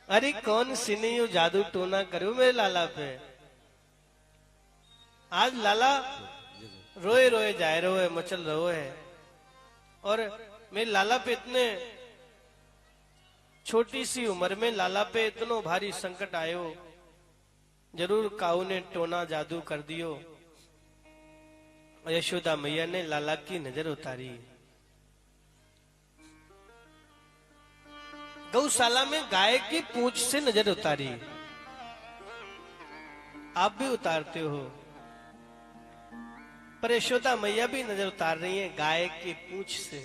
अरे कौन सिने यो जादू टोना करो मेरे लाला पे। आज लाला रोए रोए जाए रहो है, मचल रहो है। और मेरे लाला पे इतने छोटी सी उम्र में लाला पे इतनो भारी संकट आयो, जरूर काऊ ने टोना जादू कर दियो। यशोदा मैया ने लाला की नजर उतारी। गौशाला में गाय की पूंछ से नजर उतारी। आप भी उतारते हो, पर यशोदा मैया भी नजर उतार रही है गाय की पूंछ से।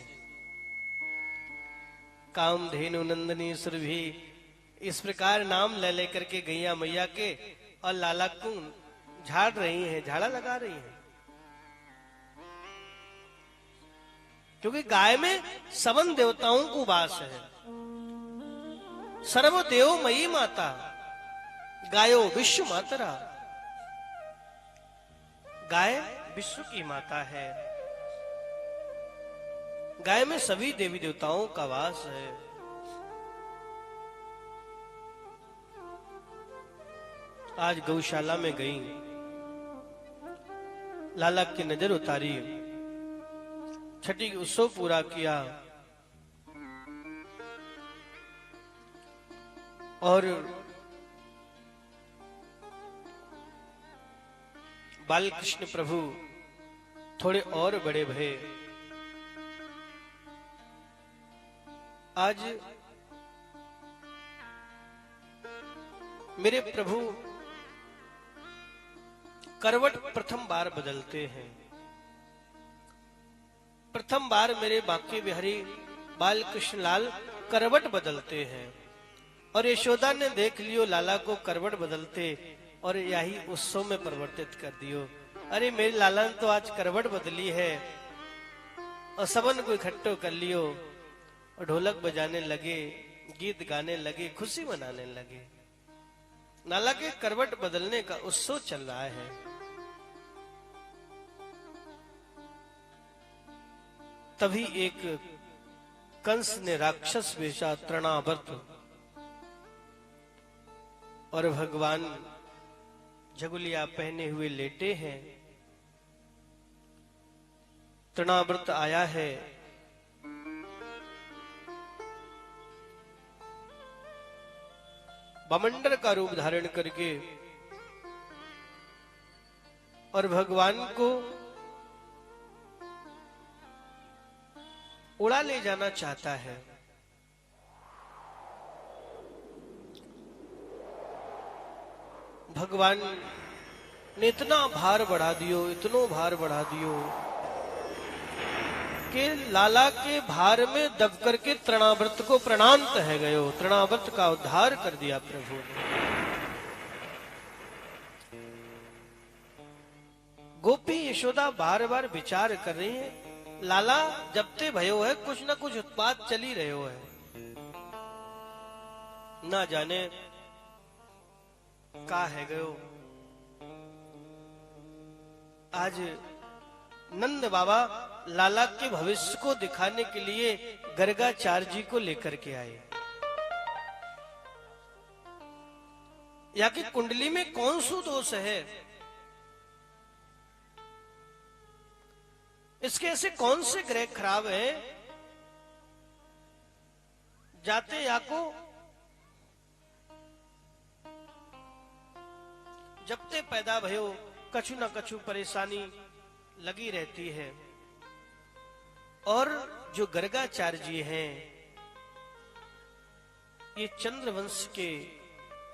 कामधेनु नंदनी सुरभि, इस प्रकार नाम ले लेकर के गैया मैया के और लाला को झाड़ रही हैं, झाड़ा लगा रही हैं। क्योंकि गाय में सवन देवताओं को वास है। सर्वदेवमयी माता गायो विश्व मातरा। गाय विश्व की माता है। गाय में सभी देवी देवताओं का वास है। आज गौशाला में गई, लाला की नजर उतारी, छठी उत्सव पूरा किया और बालकृष्ण प्रभु थोड़े और बड़े भये। आज मेरे प्रभु करवट प्रथम बार बदलते हैं। प्रथम बार मेरे बांके बिहारी बालकृष्ण लाल करवट बदलते हैं। और यशोदा ने देख लियो लाला को करवट बदलते और यही उत्सव में परिवर्तित कर दियो। अरे मेरे लाला ने तो आज करवट बदली है। और सबन को इकट्ठो कर लियो और ढोलक बजाने लगे, गीत गाने लगे, खुशी मनाने लगे। लाला के करवट बदलने का उत्सव चल रहा है। तभी एक कंस ने राक्षस वेशा तृणावर्त और भगवान झगुलिया पहने हुए लेटे हैं। तृणाव्रत आया है। बमंडर का रूप धारण करके और भगवान को उड़ा ले जाना चाहता है। भगवान ने इतना भार बढ़ा दियो, इतनो भार बढ़ा दियो कि लाला के भार में दब करके तृणाव्रत को प्रणांत है गयो। तृणाव्रत का उद्धार कर दिया प्रभु ने। गोपी यशोदा बार बार विचार कर रही है, लाला जब ते भयो है, कुछ ना कुछ उत्पात चली रहे है। ना जाने का है गयो। आज नंद बाबा लाला के भविष्य को दिखाने के लिए गर्गाचार्य जी को लेकर के आए। या कि कुंडली में कौन सा दोष है, इसके ऐसे कौन से ग्रह खराब है, जाते या को जब ते पैदा भयो कछु न कछु परेशानी लगी रहती है। और जो गर्गाचार्य जी हैं, ये चंद्रवंश के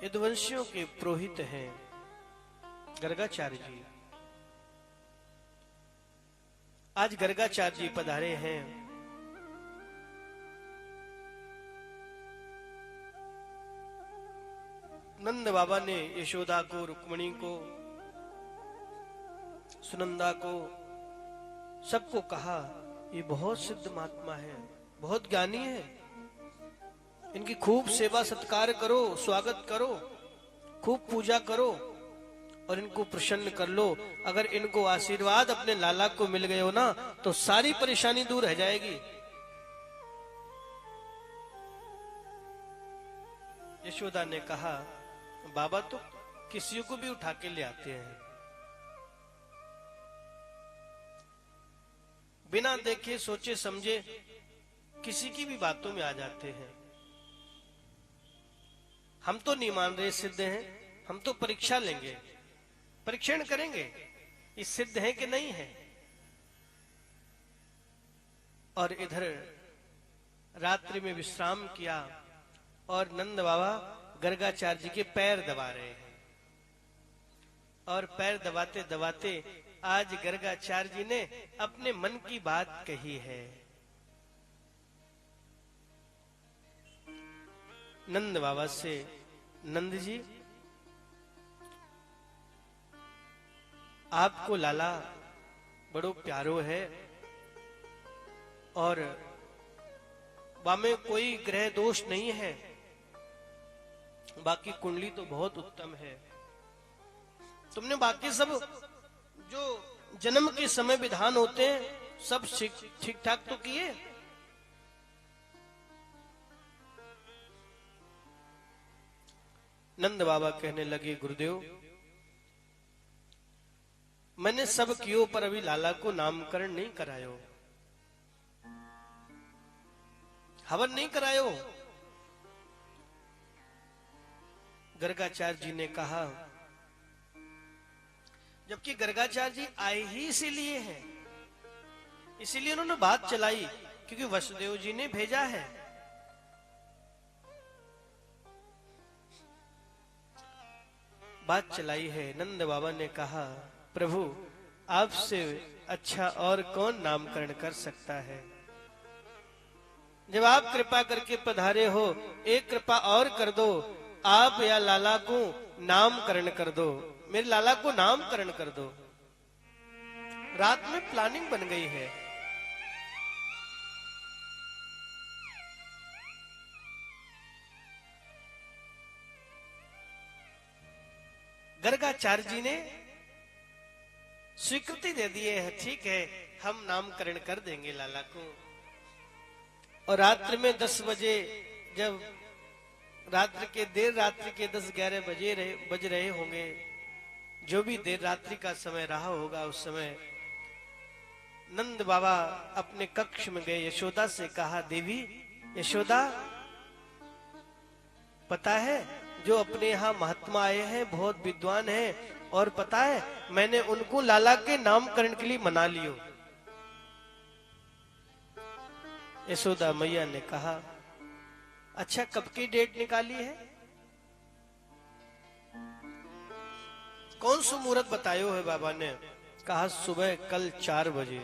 यदुवंशियों के पुरोहित हैं। गर्गाचार्य जी आज गर्गाचार्य जी पधारे हैं। नंद बाबा ने यशोदा को, रुक्मिणी को, सुनंदा को, सबको कहा ये बहुत सिद्ध महात्मा है, बहुत ज्ञानी है, इनकी खूब सेवा सत्कार करो, स्वागत करो, खूब पूजा करो और इनको प्रसन्न कर लो। अगर इनको आशीर्वाद अपने लाला को मिल गए हो ना, तो सारी परेशानी दूर रह जाएगी। यशोदा ने कहा, बाबा तो किसी को भी उठा के ले आते हैं, बिना देखे सोचे समझे किसी की भी बातों में आ जाते हैं। हम तो नहीं मान रहे सिद्ध हैं, हम तो परीक्षा लेंगे, परीक्षण करेंगे ये सिद्ध है कि नहीं है। और इधर रात्रि में विश्राम किया और नंद बाबा गर्गाचार्य जी के पैर दबा रहे हैं। और पैर दबाते दबाते आज गर्गाचार्य जी ने अपने मन की बात कही है। नंद बाबा से, नंद जी आपको लाला बड़ो प्यारो है और वामे कोई ग्रह दोष नहीं है, बाकी कुंडली तो बहुत उत्तम है। तुमने बाकी सब जो जन्म के समय विधान होते हैं सब ठीक ठाक तो किए। नंद बाबा कहने लगे, गुरुदेव मैंने सब कियो पर अभी लाला को नामकरण नहीं करायो, हवन नहीं करायो। गर्गाचार्य जी ने कहा, जबकि गर्गाचार्य जी आए ही इसीलिए हैं, इसीलिए उन्होंने बात चलाई क्योंकि वसुदेव जी ने भेजा है। बात चलाई है। नंद बाबा ने कहा, प्रभु आपसे अच्छा और कौन नामकरण कर सकता है। जब आप कृपा करके पधारे हो, एक कृपा और कर दो, आप या लाला को नामकरण कर दो, मेरे लाला को नामकरण कर दो। रात में प्लानिंग बन गई है। गर्गाचार्य जी ने स्वीकृति दे दिए है, ठीक है हम नामकरण कर देंगे लाला को। और रात्रि में 10 बजे, जब देर रात्रि के 10-11 बज रहे होंगे, जो भी देर रात्रि का समय रहा होगा, उस समय नंद बाबा अपने कक्ष में गए। यशोदा से कहा, देवी यशोदा पता है जो अपने यहाँ महात्मा आए हैं बहुत विद्वान हैं, और पता है मैंने उनको लाला के नामकरण के लिए मना लियो। यशोदा मैया ने कहा, अच्छा कब की डेट निकाली है, कौन सा मुहूर्त बतायो है बाबा ने। कहा सुबह कल 4 बजे।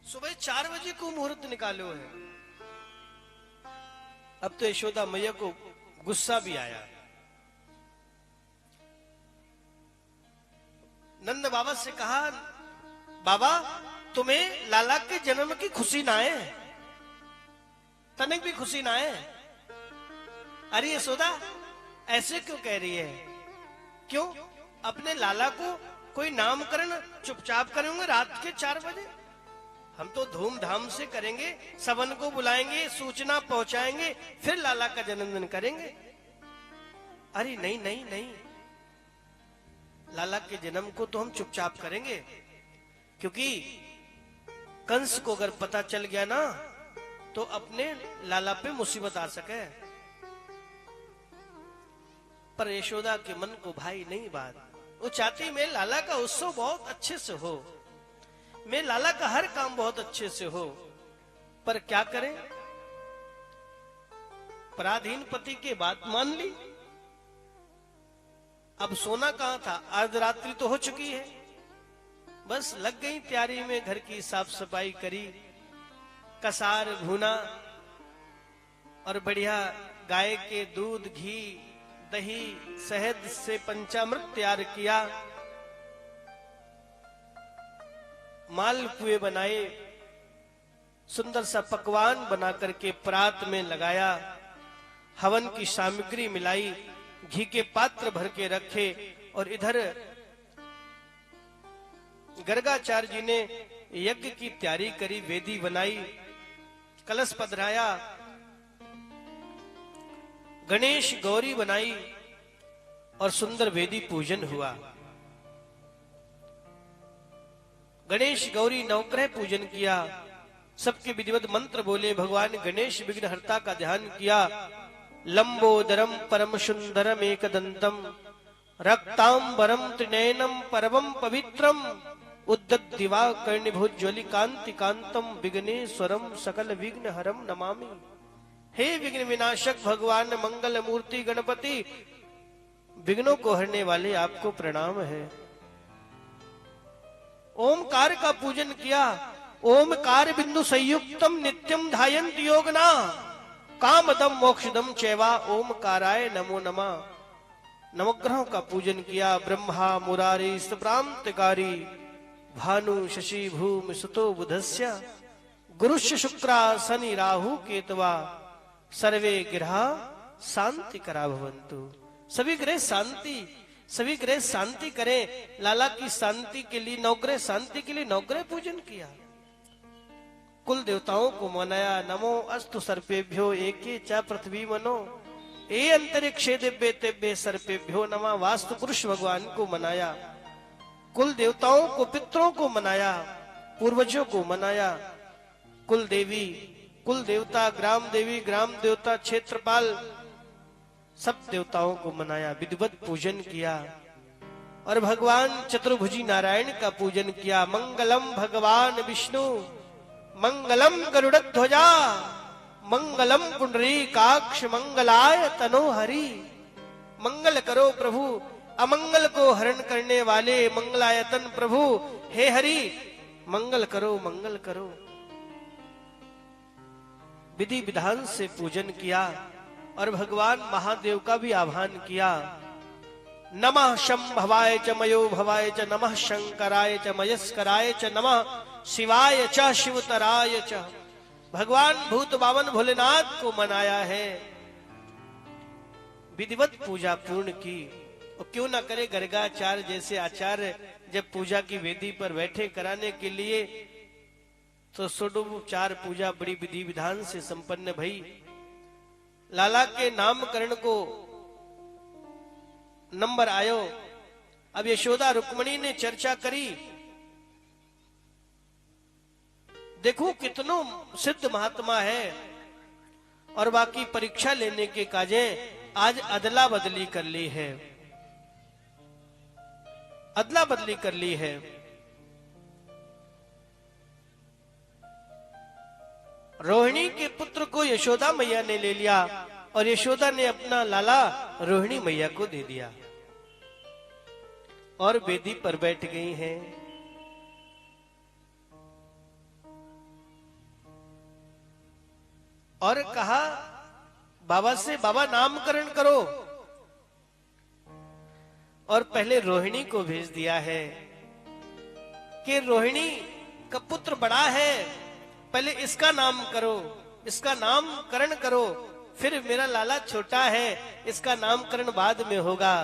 सुबह 4 बजे को मुहूर्त निकालो है। अब तो यशोदा मैया को गुस्सा भी आया। नंद बाबा से कहा, बाबा तुम्हें लाला के जन्म की खुशी ना है, तनिक भी खुशी ना है। अरे यशोदा ऐसे क्यों कह रही है, क्यों अपने लाला को कोई नामकरण चुपचाप करेंगे रात के 4 बजे? हम तो धूमधाम से करेंगे, सबन को बुलाएंगे, सूचना पहुंचाएंगे, फिर लाला का जन्मदिन करेंगे। अरे नहीं नहीं नहीं, लाला के जन्म को तो हम चुपचाप करेंगे, क्योंकि कंस को अगर पता चल गया ना तो अपने लाला पे मुसीबत आ सके। पर यशोदा के मन को भाई नहीं बात, वो चाहती मैं लाला का उत्सव बहुत अच्छे से हो, मैं लाला का हर काम बहुत अच्छे से हो। पर क्या करें, पराधीन पति की बात मान ली। अब सोना कहां था, अर्धरात्रि तो हो चुकी है, बस लग गई तैयारी में, घर की साफ सफाई करी, कसार भुना और बढ़िया गाय के दूध, घी, दही, शहद से पंचामृत तैयार किया, मालपुए बनाए, सुंदर सा पकवान बना करके परात में लगाया, हवन की सामग्री मिलाई, घी के पात्र भर के रखे। और इधर गर्गाचार्य जी ने यज्ञ की तैयारी करी, वेदी बनाई, कलश पधराया, गणेश गौरी बनाई और सुंदर वेदी पूजन हुआ। गणेश गौरी नवग्रह पूजन किया, सबके विधिवत मंत्र बोले, भगवान गणेश विघ्नहर्ता का ध्यान किया। लंबोदरम परम सुंदरम एकदंतम रक्तांबरम त्रिनयनम परमं पवित्रम उद्दत दिवाकर्णिभुज्ज्वलि कांति कांतम विघ्नेश्वरम सकल विघ्न हरम नमामि। हे विघ्न विनाशक भगवान मंगल मूर्ति गणपति, विघ्नों को हरने वाले आपको प्रणाम है। ओमकार का पूजन किया। ओमकार बिंदु संयुक्तम नित्यम ध्यायन्त योगना कामदम मोक्षदम चैवा ओमकाराय नमो नमः। नवग्रहों का पूजन किया। ब्रह्मा मुरारी प्रांतकारी भानु शशि भूमि सुतो बुधस्य गुरुश्च शुक्रा शनि राहु केतवा सर्वे ग्रह शांति करा भवन्तु। सभी ग्रह शांति, सभी ग्रह शांति करें। लाला की शांति के लिए, नवग्रह शांति के लिए नवग्रह पूजन किया। कुल देवताओं को मनाया। नमो अस्तु सर्पेभ्यो एके च पृथ्वी मनो ए अंतरिक्षे दिव्य तेव्य सर्पेभ्यो नमः। वास्तु पुरुष भगवान को मनाया। कुल देवताओं को, पितरों को मनाया, पूर्वजों को मनाया। कुल देवी, कुल देवता, ग्राम देवी, ग्राम देवता, क्षेत्रपाल, सब देवताओं को मनाया, विधिवत पूजन किया और भगवान चतुर्भुजी नारायण का पूजन किया। मंगलम भगवान विष्णु मंगलम गरुड़ध्वजा मंगलम पुंडरीकाक्ष मंगलाय तनो हरि। मंगल करो प्रभु, अमंगल को हरण करने वाले मंगलायतन प्रभु, हे हरि मंगल करो, मंगल करो। विधि विधान से पूजन किया और भगवान महादेव का भी आह्वान किया। नमः शंभवाय च मयो भवाय च नमः शंकराय च मयस्कराय च नमः शिवाय च शिवतराय च। भगवान भूत बावन भोलेनाथ को मनाया है। विधिवत पूजा पूर्ण की। और क्यों ना करे गर्गाचार्य जैसे आचार्य जब पूजा की वेदी पर बैठे कराने के लिए, तो षोडोपचार पूजा बड़ी विधि विधान से संपन्न भई। लाला के नामकरण को नंबर आयो। अब यशोदा रुक्मणी ने चर्चा करी, देखो कितनो सिद्ध महात्मा है और बाकी परीक्षा लेने के काजे आज अदला बदली कर ली है, अदला बदली कर ली है। रोहिणी के पुत्र को यशोदा मैया ने ले लिया और यशोदा ने अपना लाला रोहिणी मैया को दे दिया और वेदी पर बैठ गई हैं। और कहा बाबा से, बाबा नामकरण करो। और पहले रोहिणी को भेज दिया है कि रोहिणी का पुत्र बड़ा है, पहले इसका नाम करो, इसका नामकरण करो, फिर मेरा लाला छोटा है, इसका नामकरण बाद में होगा।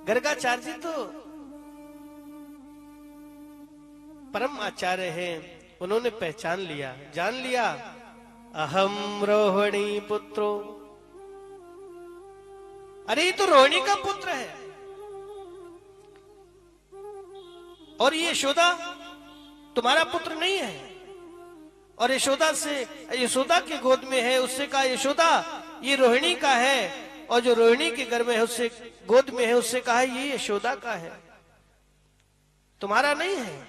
गर्गाचार्य जी तो परम आचार्य हैं, उन्होंने पहचान लिया, जान लिया, अहम रोहिणी पुत्रो। अरे ये तो रोहिणी का पुत्र है और ये यशोदा तुम्हारा पुत्र नहीं है। और यशोदा से, यशोदा के गोद में है, उससे कहा यशोदा ये रोहिणी का है, और जो रोहिणी के घर में है उससे गोद में है, उससे कहा ये यशोदा का है, तुम्हारा नहीं है।